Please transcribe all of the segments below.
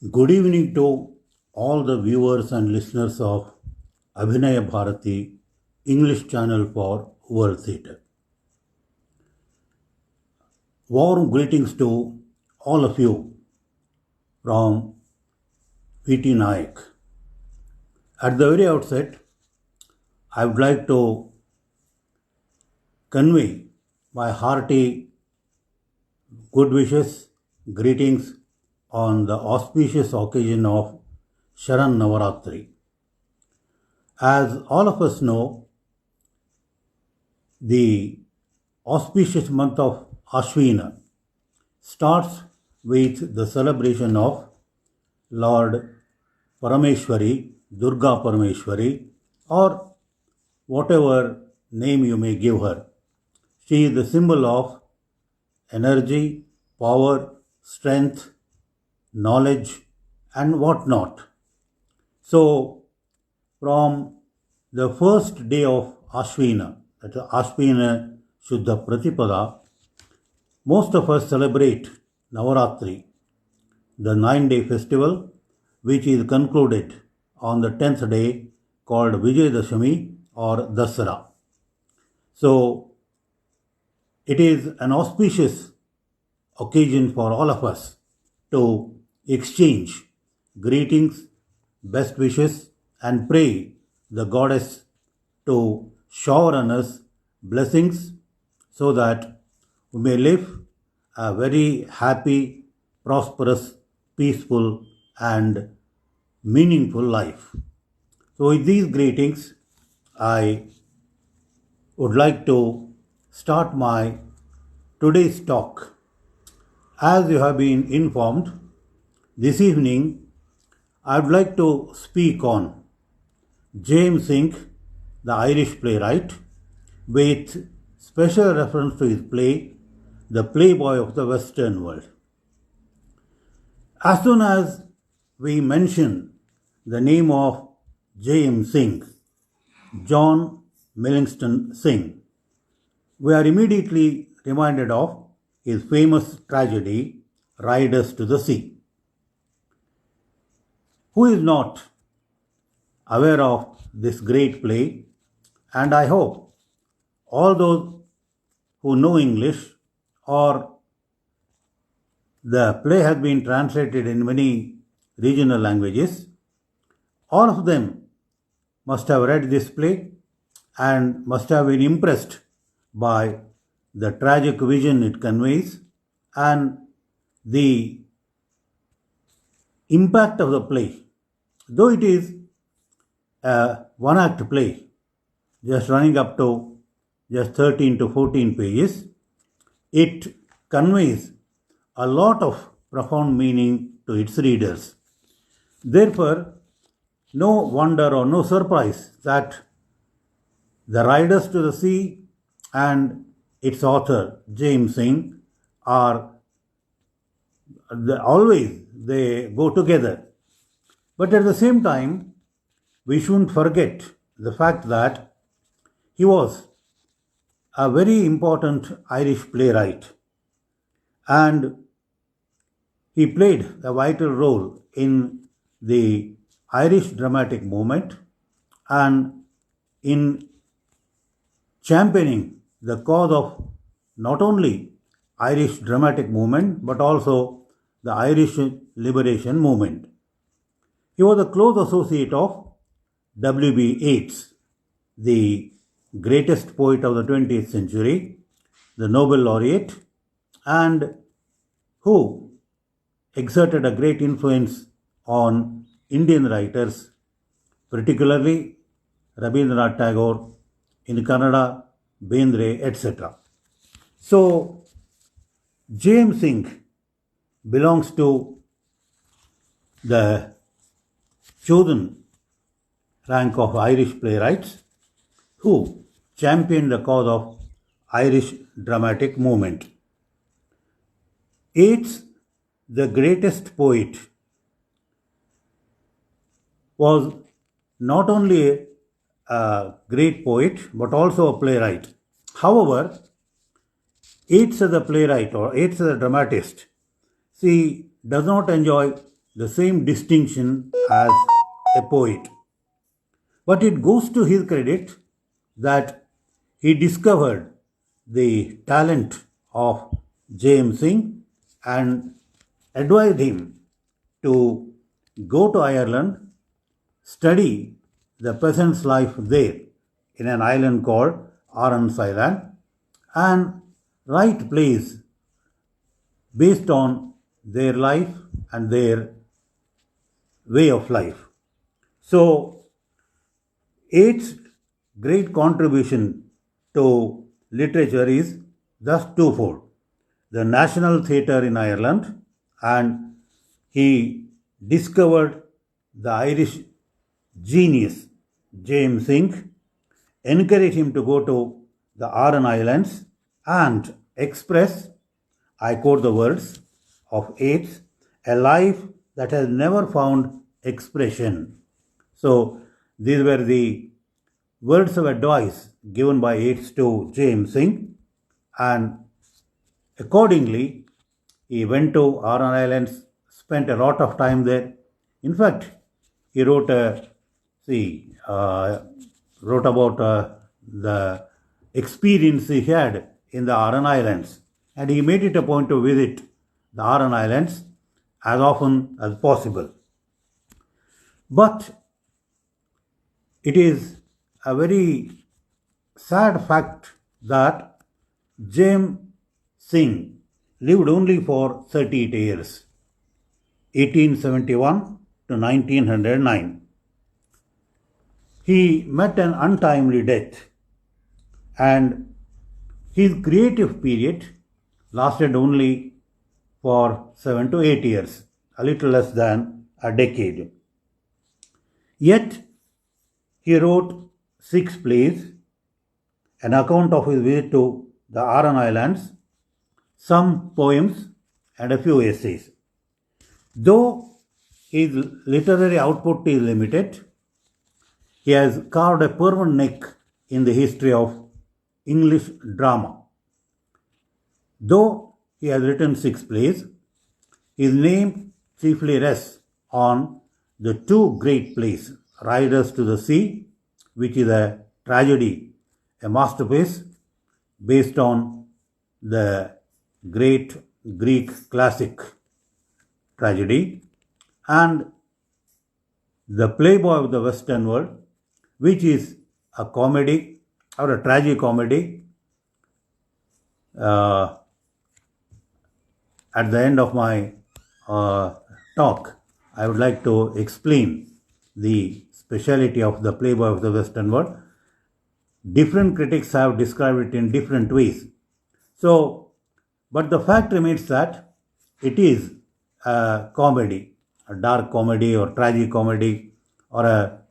Good evening to all the viewers and listeners of Abhinaya Bharati English channel for World Theatre. Warm greetings to all of you from Vinayak. At the very outset, I would like to convey my hearty good wishes, greetings on the auspicious occasion of Sharan Navaratri. As all of us know, the auspicious month of Ashwina starts with the celebration of Lord Parameshwari, Durga Parameshwari, or whatever name you may give her. She is the symbol of energy, power, strength, knowledge, and whatnot. So, from the first day of Ashwina, that is Ashwina Shuddha Pratipada, most of us celebrate Navaratri, the 9-day festival, which is concluded on the 10th day, called Vijayadashami or Dasara. So, it is an auspicious occasion for all of us to exchange greetings, best wishes, and pray the goddess to shower on us blessings so that we may live a very happy, prosperous, peaceful, and meaningful life. So, with these greetings, I would like to start my today's talk. As you have been informed, this evening I would like to speak on James Sink, the Irish playwright, with special reference to his play, The Playboy of the Western World. As soon as we mention the name of James Sink, John Millingston Synge, we are immediately reminded of his famous tragedy, Riders to the Sea. Who is not aware of this great play? And I hope all those who know English or the play has been translated in many regional languages, all of them must have read this play and must have been impressed by the tragic vision it conveys and the impact of the play. Though it is a one-act play, just running up to just 13 to 14 pages, it conveys a lot of profound meaning to its readers. Therefore, no wonder or no surprise that The Riders to the Sea and its author, James Synge, are always they go together. But at the same time, we shouldn't forget the fact that he was a very important Irish playwright and he played a vital role in the Irish dramatic movement and in championing the cause of not only Irish dramatic movement but also the Irish liberation movement. He was a close associate of W.B. Yeats, the greatest poet of the 20th century, the Nobel laureate, and who exerted a great influence on Indian writers, particularly Rabindranath Tagore, in Kannada, Bendre, etc. So, James Synge belongs to the chosen rank of Irish playwrights who championed the cause of Irish dramatic movement. Yeats, the greatest poet, was not only a great poet but also a playwright. However, Yeats as a playwright or Yeats as a dramatist, does not enjoy the same distinction as a poet. But it goes to his credit that he discovered the talent of James Singh and advised him to go to Ireland, study the peasant's life there in an island called Aran's Island, and write plays based on their life and their way of life. So, its great contribution to literature is thus twofold: the National Theatre in Ireland, and he discovered the Irish genius James Singh, encouraged him to go to the Aran Islands and express, I quote the words of Yeats, a life that has never found expression. So, these were the words of advice given by Yeats to James Singh, and accordingly, he went to Aran Islands, spent a lot of time there. In fact, he see, uh, wrote about the experience he had in the Aran Islands, and he made it a point to visit the Aran Islands as often as possible. But it is a very sad fact that James Singh lived only for 38 years, 1871 to 1909. He met an untimely death, and his creative period lasted only for 7 to 8 years, a little less than a decade. Yet, he wrote 6 plays, an account of his visit to the Aran Islands, some poems, and a few essays. Though his literary output is limited, he has carved a permanent niche in the history of English drama. Though he has written 6 plays, his name chiefly rests on the 2 great plays, Riders to the Sea, which is a tragedy, a masterpiece based on the great Greek classic tragedy, and The Playboy of the Western World, which is a comedy or a tragicomedy. At the end of my talk, I would like to explain the speciality of The Playboy of the Western World. Different critics have described it in different ways. So, but the fact remains that it is a comedy, a dark comedy or tragic comedy, or a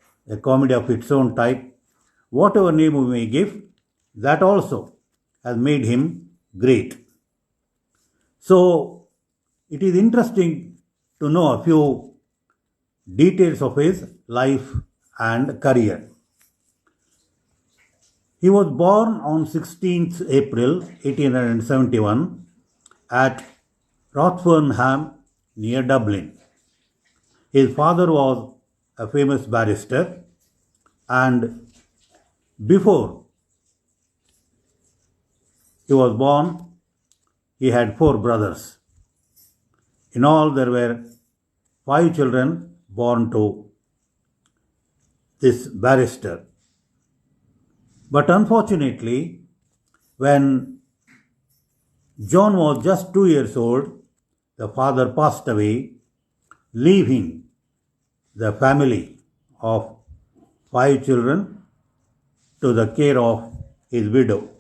comedy of its own type. Whatever name we may give, that also has made him great. So, it is interesting to know a few details of his life and career. He was born on 16th April 1871 at Rothfernham near Dublin. His father was a famous barrister, and before he was born, he had 4 brothers. In all, there were 5 children born to this barrister. But unfortunately, when John was just 2 years old, the father passed away, leaving the family of 5 children to the care of his widow.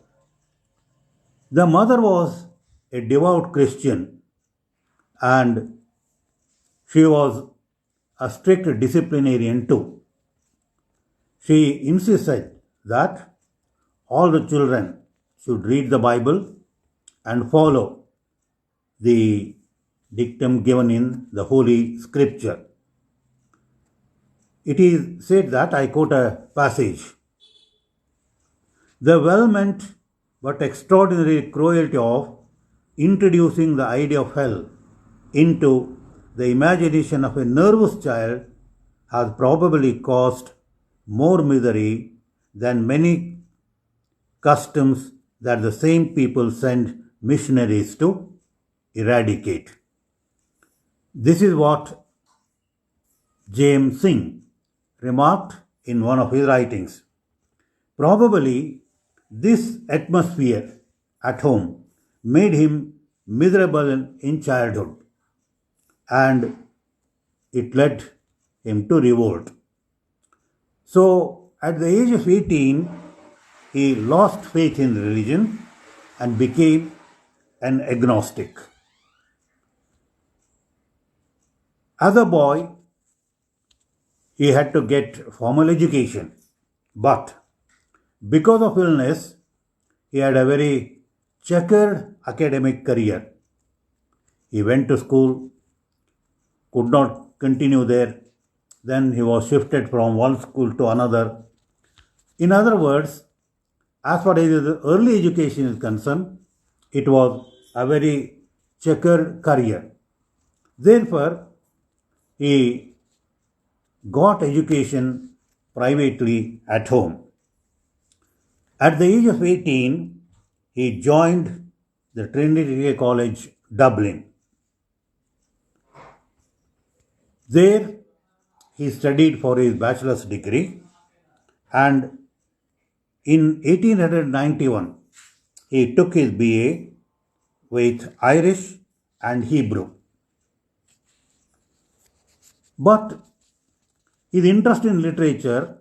The mother was a devout Christian, and she was a strict disciplinarian too. She insisted that all the children should read the Bible and follow the dictum given in the Holy Scripture. It is said that, I quote a passage, "The well meant but extraordinary cruelty of introducing the idea of hell into the imagination of a nervous child has probably caused more misery than many customs that the same people send missionaries to eradicate. This is what James Singh remarked in one of his writings. Probably this atmosphere at home made him miserable in childhood and it led him to revolt. So, at the age of 18, he lost faith in religion and became an agnostic. As a boy, he had to get formal education, but because of illness, he had a very checkered academic career. He went to school, could not continue there, then he was shifted from one school to another. In other words, as far as his early education is concerned, it was a very checkered career. Therefore, he got education privately at home. At the age of 18, he joined the Trinity College, Dublin. There, he studied for his bachelor's degree and in 1891, he took his BA with Irish and Hebrew. But his interest in literature,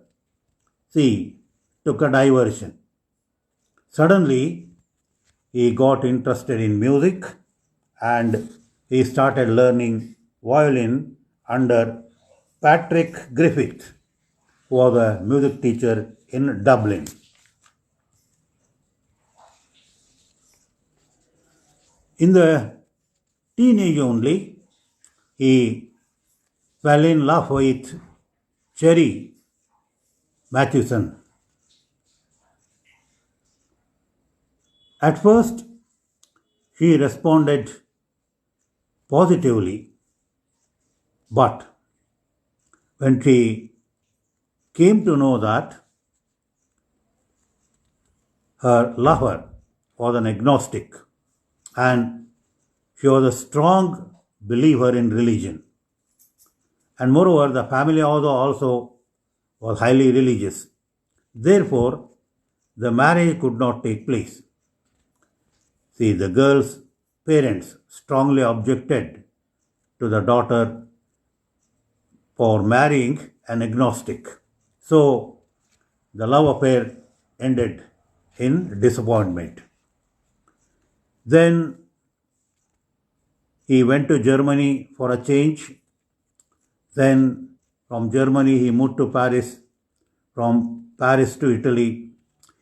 took a diversion. Suddenly, he got interested in music and he started learning violin under Patrick Griffith, who was a music teacher in Dublin. In the teenage only, he fell in love with Cherry Mathewson. At first, she responded positively, but when she came to know that her lover was an agnostic and she was a strong believer in religion, and moreover, the family also was highly religious. Therefore, the marriage could not take place. The girl's parents strongly objected to the daughter for marrying an agnostic. So, the love affair ended in disappointment. Then he went to Germany for a change. Then from Germany he moved to Paris, from Paris to Italy.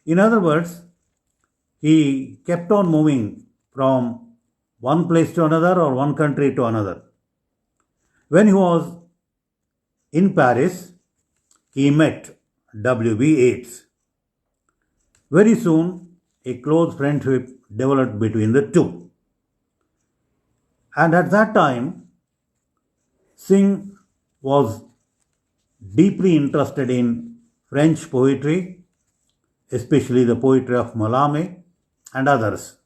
In other words, he kept on moving from one place to another or one country to another. When he was in Paris, he met W.B. Yeats. Very soon, a close friendship developed between the two. And at that time, Singh was deeply interested in French poetry, especially the poetry of Mallarmé and others.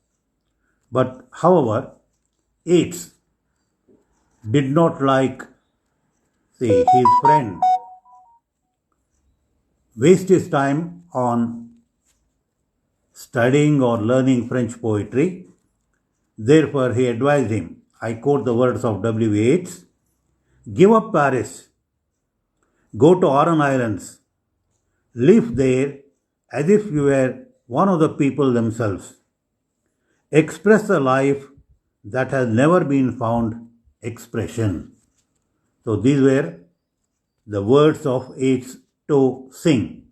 But however, Yeats did not like his friend waste his time on studying or learning French poetry. Therefore, he advised him, I quote the words of W. Yeats, give up Paris, go to Aran Islands, live there as if you were one of the people themselves. Express a life that has never been found expression. So these were the words of Yeats to Singh.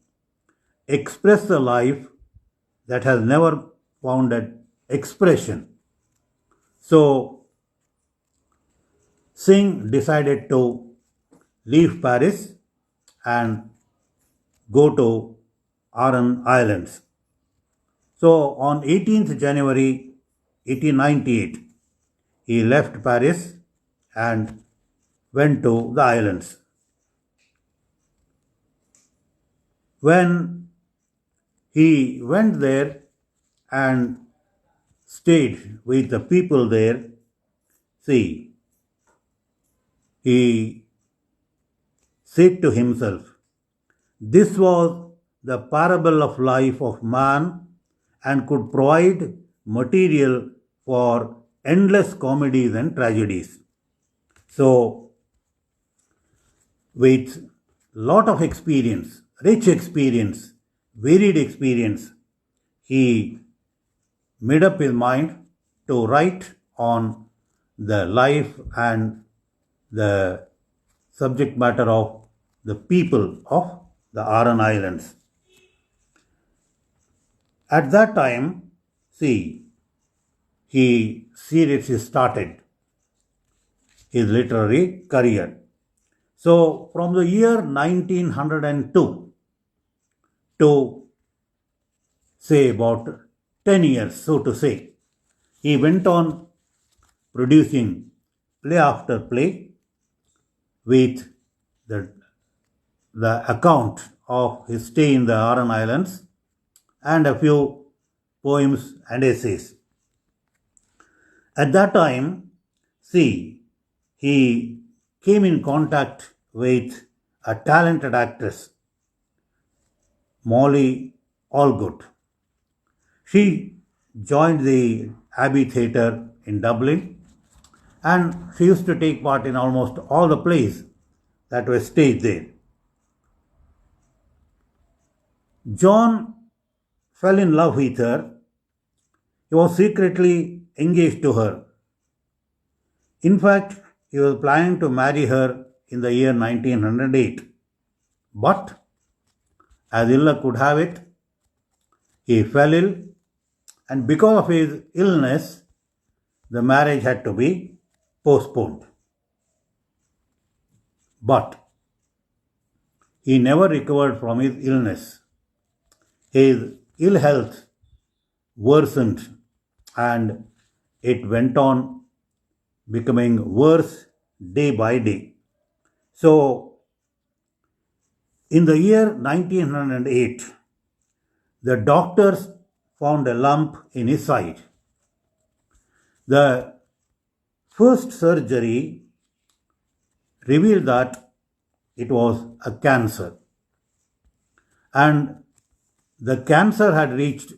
Express a life that has never found an expression. So Singh decided to leave Paris and go to Aran Islands. So on 18th January 1898, he left Paris and went to the islands. When he went there and stayed with the people there, see, he said to himself, this was the parable of life of man and could provide material for endless comedies and tragedies. So, with lot of experience, rich experience, varied experience, he made up his mind to write on the life and the subject matter of the people of the Aran Islands. At that time, see, he seriously started his literary career. So, from the year 1902 to say about 10 years, so to say, he went on producing play after play with the, the account of his stay in the Aran Islands and a few poems and essays. At that time, see, he came in contact with a talented actress, Molly Allgood. She joined the Abbey Theatre in Dublin and she used to take part in almost all the plays that were staged there. John fell in love with her. He was secretly engaged to her. In fact, he was planning to marry her in the year 1908. But, as ill luck could have it, he fell ill, and because of his illness, the marriage had to be postponed. But he never recovered from his illness. His ill health worsened and it went on becoming worse day by day. So, in the year 1908, the doctors found a lump in his side. The first surgery revealed that it was a cancer. And the cancer had reached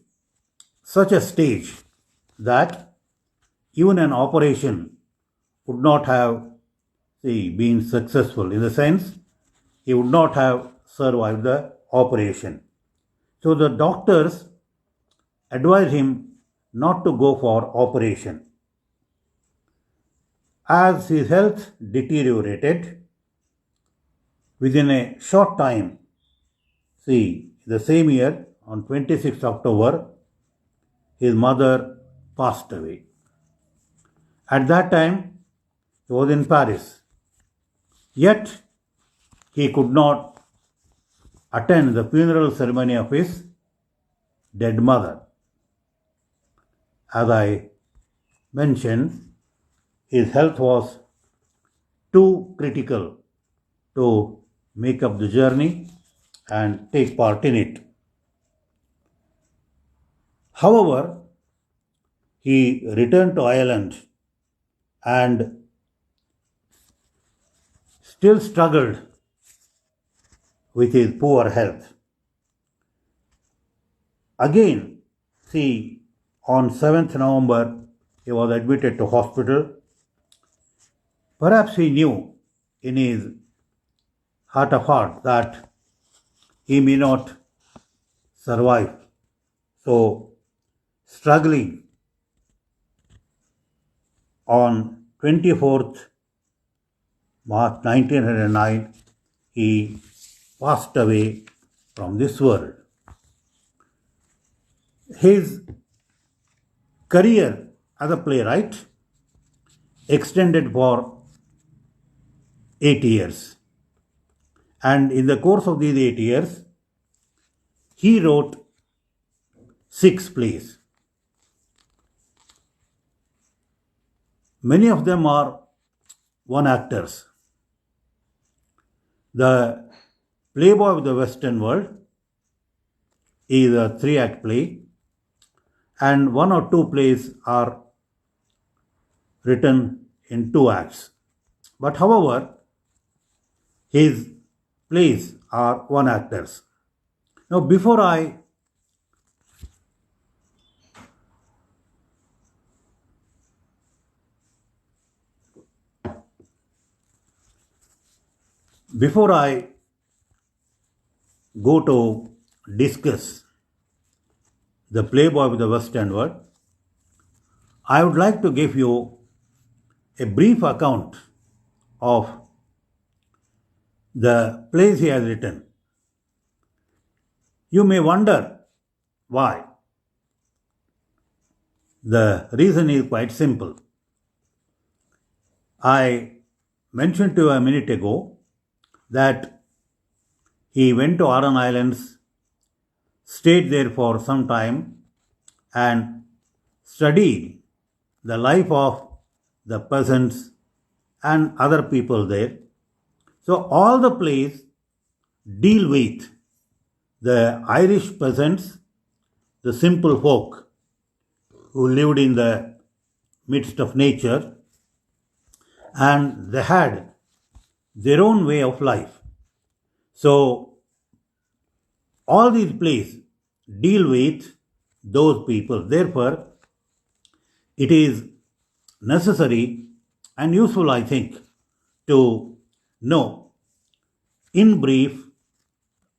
such a stage that even an operation would not have been successful. In the sense, he would not have survived the operation. So the doctors advised him not to go for operation. As his health deteriorated, within a short time, the same year, on 26th October, his mother passed away. At that time, he was in Paris. Yet, he could not attend the funeral ceremony of his dead mother. As I mentioned, his health was too critical to make up the journey and take part in it. However, he returned to Ireland and still struggled with his poor health. Again, on 7th November, he was admitted to hospital. Perhaps he knew in his heart of heart that he may not survive. So, struggling, on 24th March 1909, he passed away from this world. His career as a playwright extended for 8 years. And in the course of these 8 years, he wrote 6 plays. Many of them are one actors. The Playboy of the Western World is a three-act play, and one or two plays are written in two acts. But however, his plays are one actors. Now, before I go to discuss the Playboy of the Western World, I would like to give you a brief account of the plays he has written. You may wonder why. The reason is quite simple. I mentioned to you a minute ago that he went to Aran Islands, stayed there for some time, and studied the life of the peasants and other people there. So all the plays deal with the Irish peasants, the simple folk who lived in the midst of nature, and they had their own way of life. So all these plays deal with those people. Therefore, it is necessary and useful, I think, to know in brief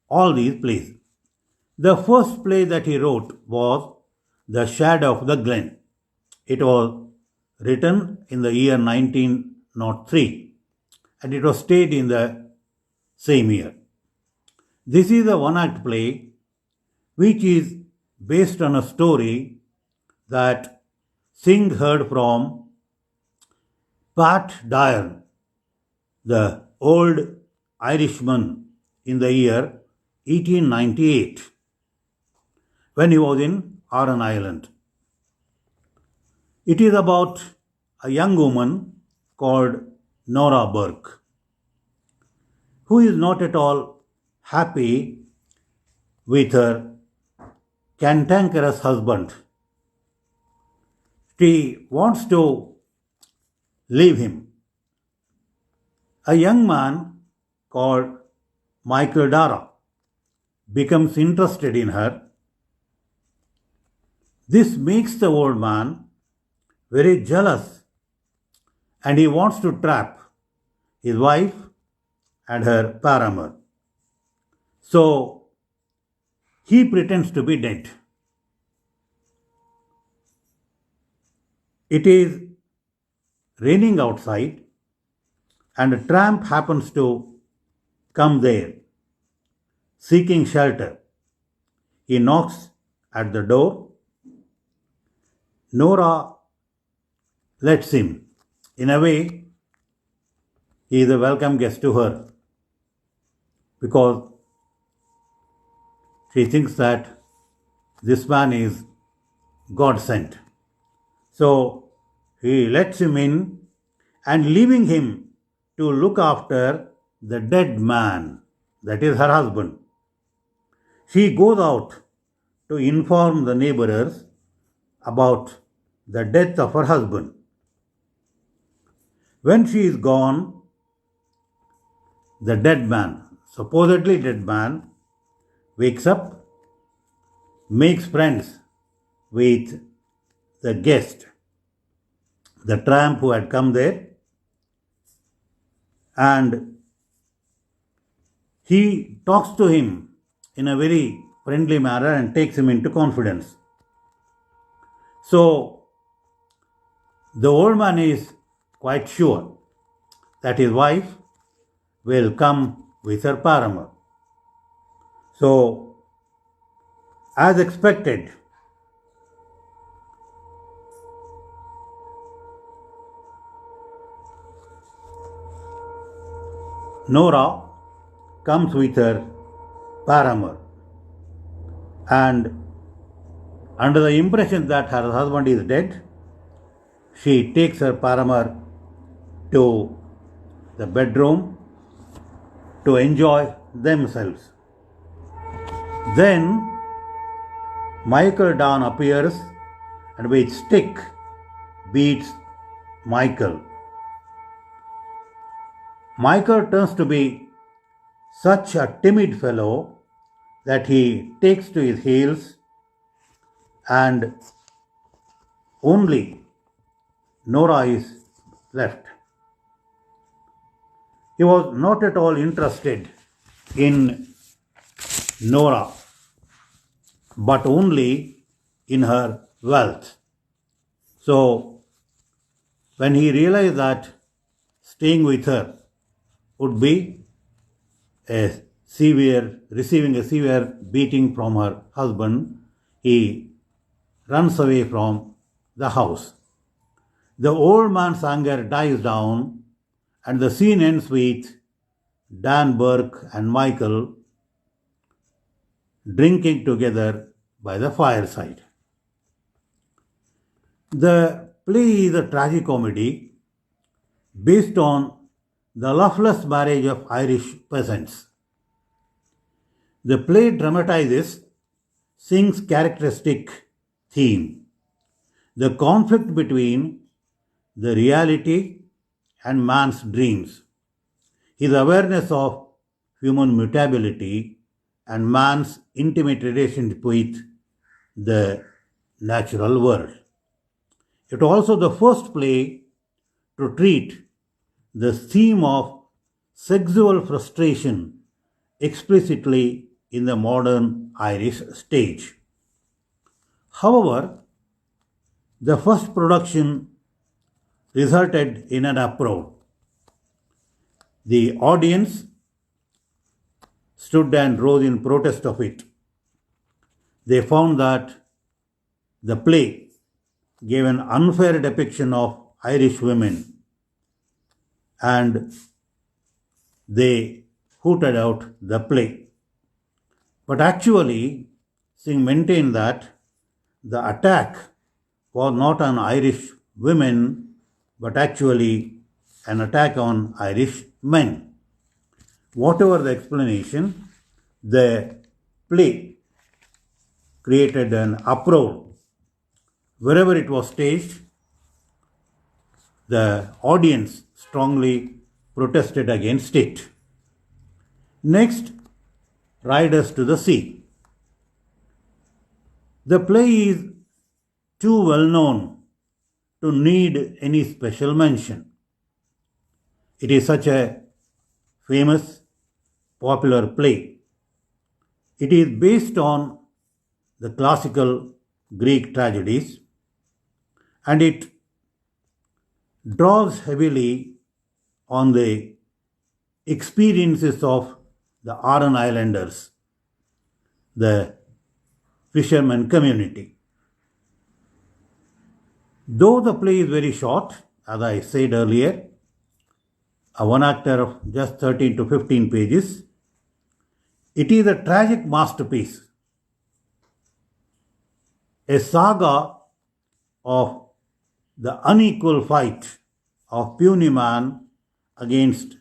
all these plays. The first play that he wrote was The Shadow of the Glen. It was written in the year 1903 and it was staged in the same year. This is a one-act play which is based on a story that Singh heard from Pat Dyer, the old Irishman, in the year 1898 when he was in Aran Island. It is about a young woman called Nora Burke, who is not at all happy with her cantankerous husband. She wants to leave him. A young man called Michael Dara becomes interested in her. This makes the old man very jealous and he wants to trap his wife and her paramour. So he pretends to be dead. It is raining outside and a tramp happens to come there seeking shelter. He knocks at the door. Nora lets him. In a way, he is a welcome guest to her because she thinks that this man is God sent. So he lets him in and leaving him to look after the dead man, that is her husband. She goes out to inform the neighbors about the death of her husband. When she is gone, the dead man, supposedly dead man, wakes up, makes friends with the guest, the tramp who had come there, and he talks to him in a very friendly manner and takes him into confidence. So the old man is quite sure that his wife will come with her paramour. So, as expected, Nora comes with her paramour and under the impression that her husband is dead, she takes her paramour to the bedroom to enjoy themselves. Then Michael Don appears and with stick beats Michael. Michael turns to be such a timid fellow that he takes to his heels and only Nora is left. He was not at all interested in Nora, but only in her wealth. So, when he realized that staying with her would be receiving a severe beating from her husband, he runs away from the house. The old man's anger dies down, and the scene ends with Dan Burke and Michael drinking together by the fireside. The play is a tragicomedy based on the loveless marriage of Irish peasants. The play dramatizes Singh's characteristic theme, the conflict between the reality and man's dreams, his awareness of human mutability and man's intimate relationship with the natural world. It also the first play to treat the theme of sexual frustration explicitly in the modern Irish stage. However, the first production resulted in an uproar. The audience stood and rose in protest of it. They found that the play gave an unfair depiction of Irish women and they hooted out the play. But actually, Singh maintained that the attack was not on Irish women but actually an attack on Irish men. Whatever the explanation, the play created an uproar. Wherever it was staged, the audience strongly protested against it. Next, Riders to the Sea. The play is too well known to need any special mention. It is such a famous, popular play. It is based on the classical Greek tragedies and it draws heavily on the experiences of the Aran Islanders, the fishermen community. Though the play is very short, as I said earlier, a one actor of just 13 to 15 pages, it is a tragic masterpiece, a saga of the unequal fight of puny man against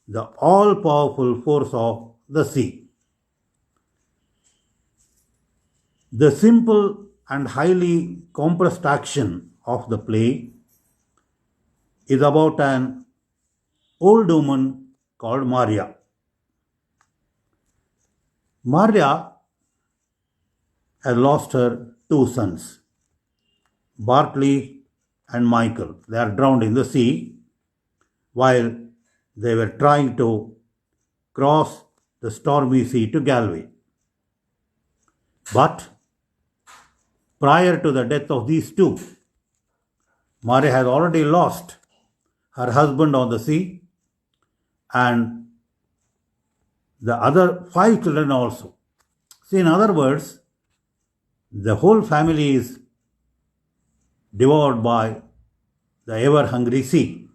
the all-powerful force of the sea. The simple and highly compressed action of the play is about an old woman called Maria. Maria has lost her two sons, Bartley and Michael. They are drowned in the sea while they were trying to cross the stormy sea to Galway. But prior to the death of these two, Maria has already lost her husband on the sea and the other 5 children also. See, in other words, the whole family is devoured by the ever-hungry sea.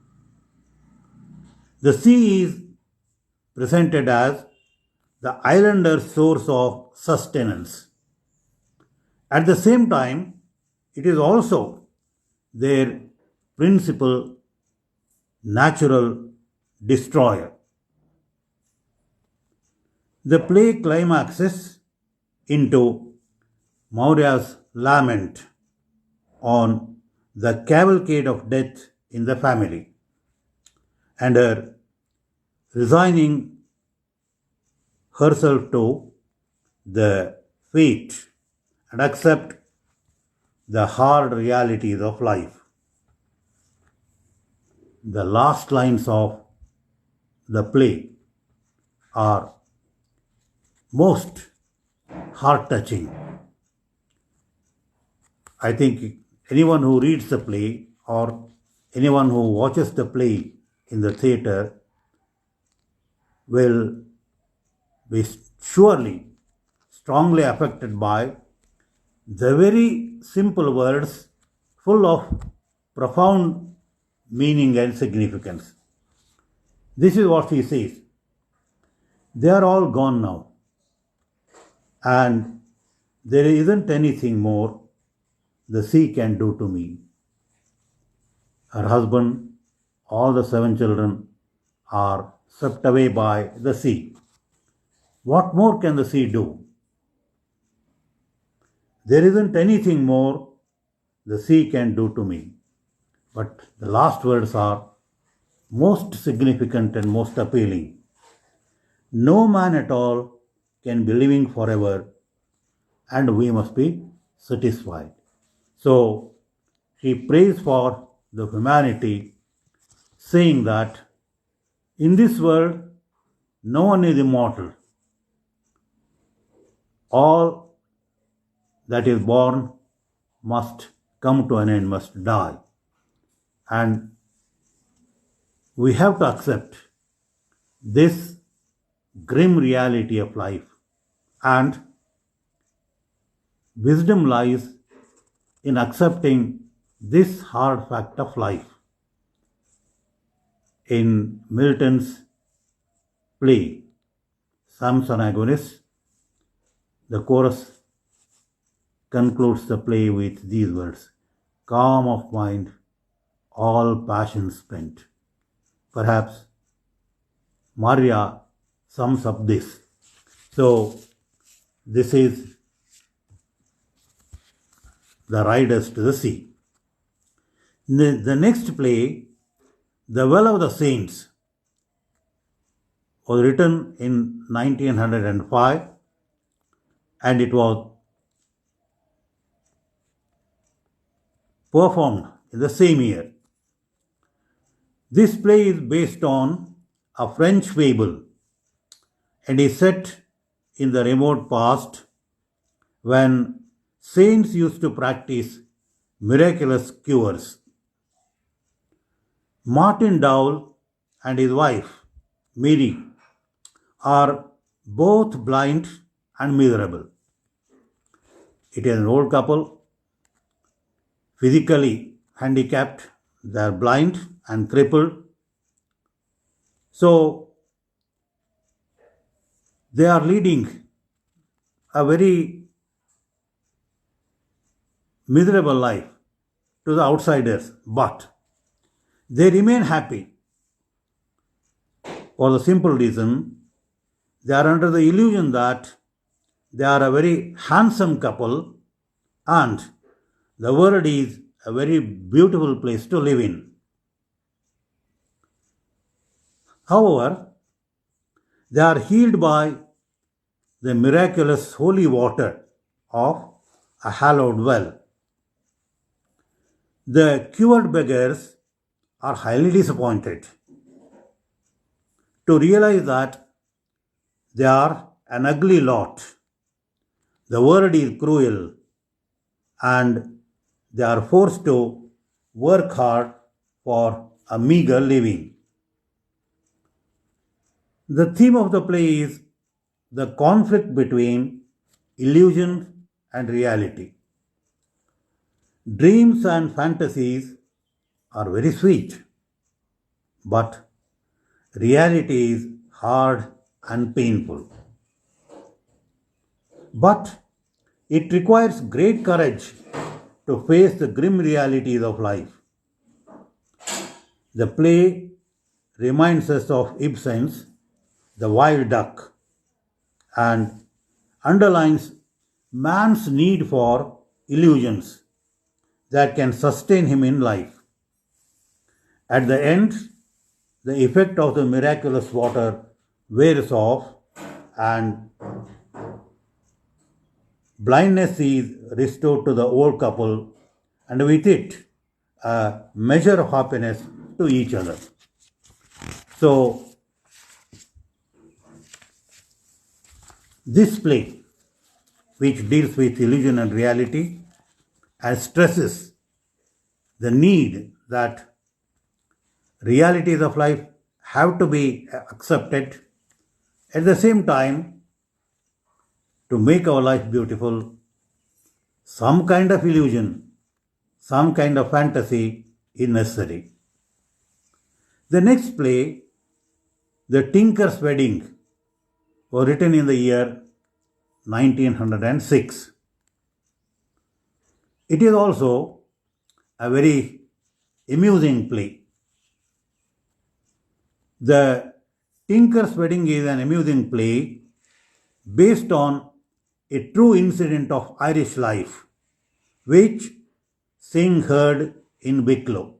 The sea is presented as the islanders' source of sustenance. At the same time, it is also their principal natural destroyer. The play climaxes into Maurya's lament on the cavalcade of death in the family and her resigning herself to the fate and accept the hard realities of life. The last lines of the play are most heart touching. I think anyone who reads the play or anyone who watches the play in the theatre will be surely strongly affected by the very simple words full of profound meaning and significance. This is what he says. They are all gone now, and there isn't anything more the sea can do to me. Her husband, all the 7 children are swept away by the sea. What more can the sea do? There isn't anything more the sea can do to me. But the last words are most significant and most appealing. No man at all can be living forever, and we must be satisfied. So she prays for the humanity, saying that in this world no one is immortal. All that is born must come to an end, must die. And we have to accept this grim reality of life. And wisdom lies in accepting this hard fact of life. In Milton's play, Samson Agonis, the chorus concludes the play with these words: calm of mind, all passion spent. Perhaps Maria sums up this. So, this is the Riders to the Sea. The next play, The Well of the Saints, was written in 1905 and it was performed in the same year. This play is based on a French fable and is set in the remote past when saints used to practice miraculous cures. Martin Dowell and his wife, Mary, are both blind and miserable. It is an old couple, physically handicapped, they are blind and crippled. So, they are leading a very miserable life to the outsiders, but they remain happy for the simple reason they are under the illusion that they are a very handsome couple and the world is a very beautiful place to live in. However, they are healed by the miraculous holy water of a hallowed well. The cured beggars are highly disappointed to realize that they are an ugly lot. The world is cruel and they are forced to work hard for a meager living. The theme of the play is the conflict between illusion and reality. Dreams and fantasies are very sweet, but reality is hard and painful. But it requires great courage to face the grim realities of life. The play reminds us of Ibsen's The Wild Duck, and underlines man's need for illusions that can sustain him in life. At the end, the effect of the miraculous water wears off and blindness is restored to the old couple, and with it, a measure of happiness to each other. So, this play, which deals with illusion and reality, and stresses the need that realities of life have to be accepted. At the same time, to make our life beautiful, some kind of illusion, some kind of fantasy is necessary. The next play, The Tinker's Wedding, was written in the year 1906. It is also a very amusing play. The Tinker's Wedding is an amusing play based on a true incident of Irish life, which Singh heard in Wicklow.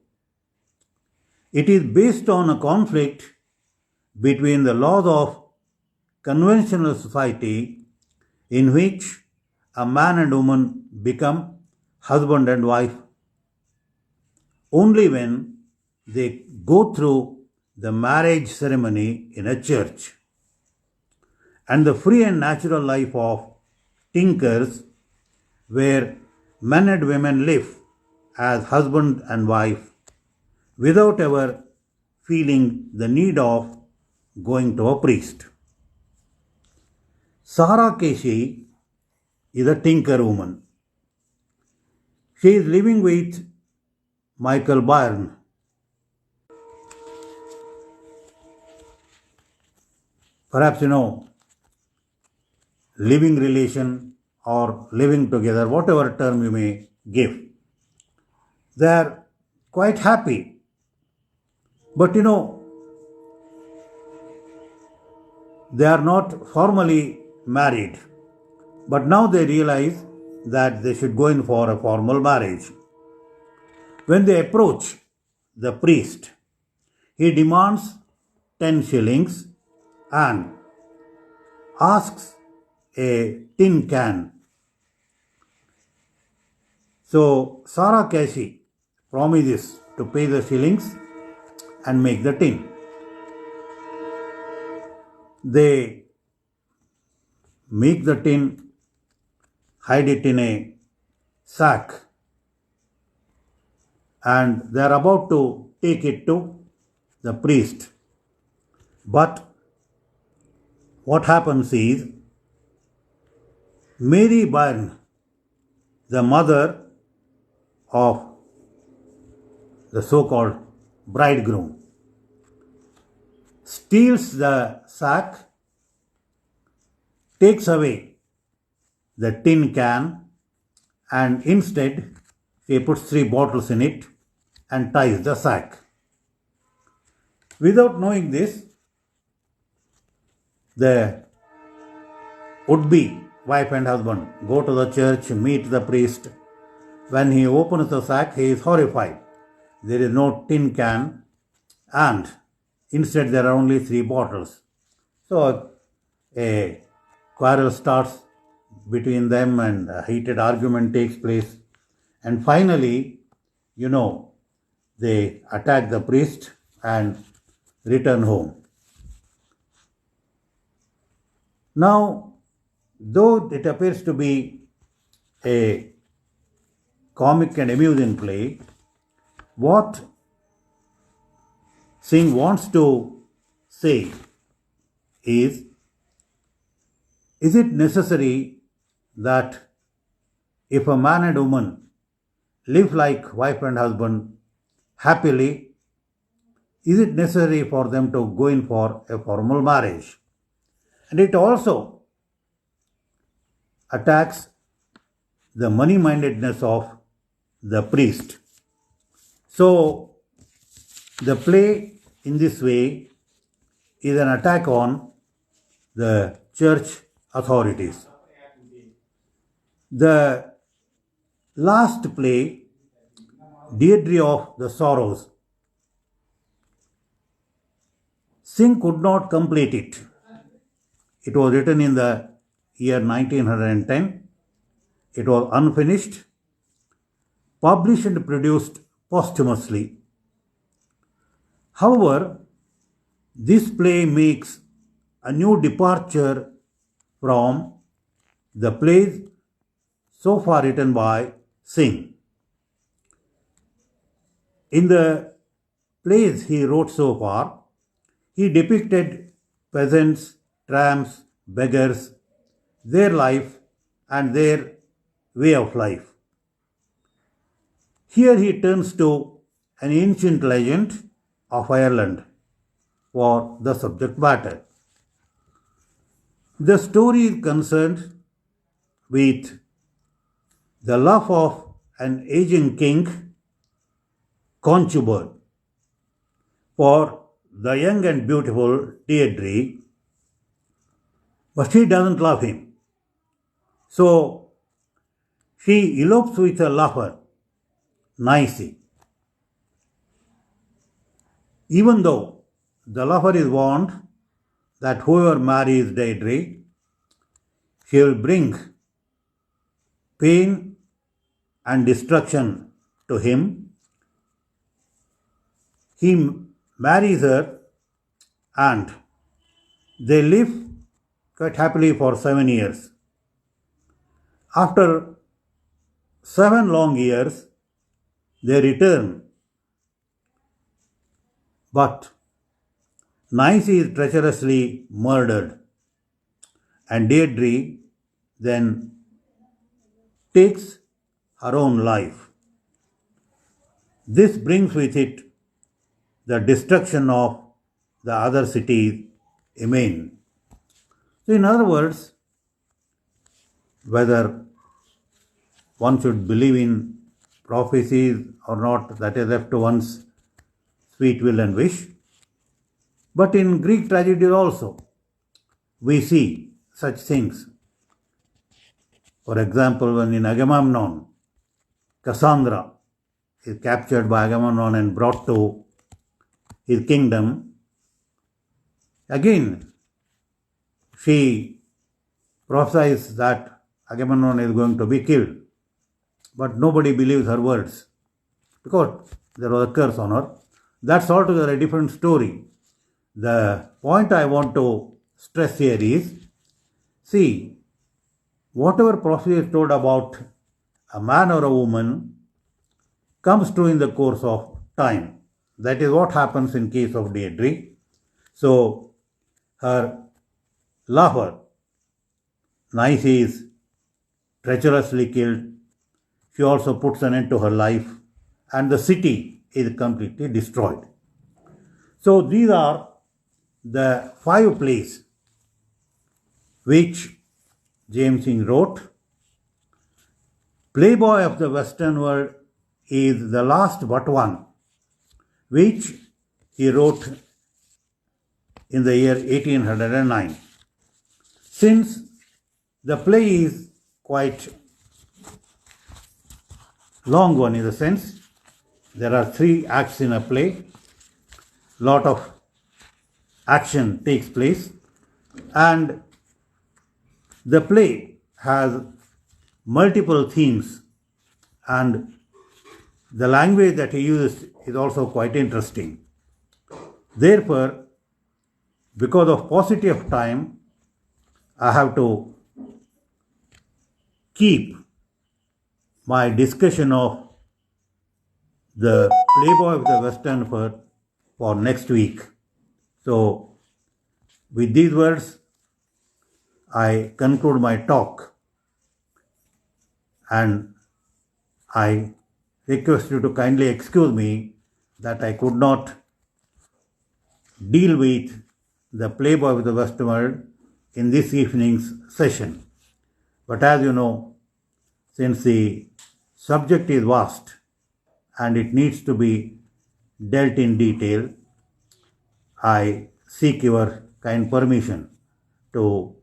It is based on a conflict between the laws of conventional society, in which a man and woman become husband and wife only when they go through the marriage ceremony in a church, and the free and natural life of tinkers, where men and women live as husband and wife without ever feeling the need of going to a priest. Sarah Casey is a tinker woman. She is living with Michael Byrne. Perhaps you know, living relation or living together, whatever term you may give. They are quite happy. But you know, they are not formally married. But now they realize that they should go in for a formal marriage. When they approach the priest, he demands 10 shillings and asks a tin can. So Sarah Casey promises to pay the shillings and make the tin. They make the tin, hide it in a sack, and they are about to take it to the priest. But what happens is, Mary Byrne, the mother of the so-called bridegroom, steals the sack, takes away the tin can, and instead she puts 3 bottles in it and ties the sack. Without knowing this, the would-be wife and husband go to the church, meet the priest. When he opens the sack, he is horrified. There is no tin can, and instead there are only 3 bottles. So a quarrel starts between them and a heated argument takes place. And finally, you know, they attack the priest and return home. Now, though it appears to be a comic and amusing play, what Singh wants to say is it necessary that if a man and woman live like wife and husband happily, is it necessary for them to go in for a formal marriage? And it also attacks the money-mindedness of the priest. So, the play in this way is an attack on the church authorities. The last play, Deirdre of the Sorrows, Singh could not complete it. It was written in the year 1910. It was unfinished, published and produced posthumously. However, this play makes a new departure from the plays so far written by Singh. In the plays he wrote so far, he depicted peasants, tramps, beggars, their life and their way of life. Here he turns to an ancient legend of Ireland for the subject matter. The story is concerned with the love of an aging king, concubine, for the young and beautiful Deirdre, but she doesn't love him. So she elopes with her lover, Nicey. Even though the lover is warned that whoever marries Deirdre, she will bring pain and destruction to him, he marries her and they live quite happily for 7 years. After 7 long years, they return, but Nicey is treacherously murdered, and Deirdre then takes her own life. This brings with it the destruction of the other cities, Emain. So, in other words, whether one should believe in prophecies or not, that is left to one's sweet will and wish. But in Greek tragedies also, we see such things. For example, when in Agamemnon, Cassandra is captured by Agamemnon and brought to his kingdom, again she prophesies that Agamemnon is going to be killed. But nobody believes her words because there was a curse on her. That's altogether a different story. The point I want to stress here is, see, whatever prophecy is told about a man or a woman comes true in the course of time. That is what happens in case of Deirdre. So, her lover, Nicey, is treacherously killed. She also puts an end to her life, and the city is completely destroyed. So, these are the 5 plays which James Singh wrote. Playboy of the Western World is the last but one, which he wrote in the year 1809. Since the play is quite long one in the sense, there are 3 acts in a play, lot of action takes place, and the play has multiple themes, and the language that he uses is also quite interesting. Therefore, because of paucity of time, I have to keep my discussion of the Playboy of the Western World for next week. So, with these words, I conclude my talk, and I request you to kindly excuse me that I could not deal with the Playboy of the Western World in this evening's session. But as you know, since the subject is vast and it needs to be dealt in detail, I seek your kind permission to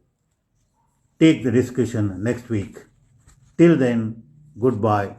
take the discussion next week. Till then, goodbye.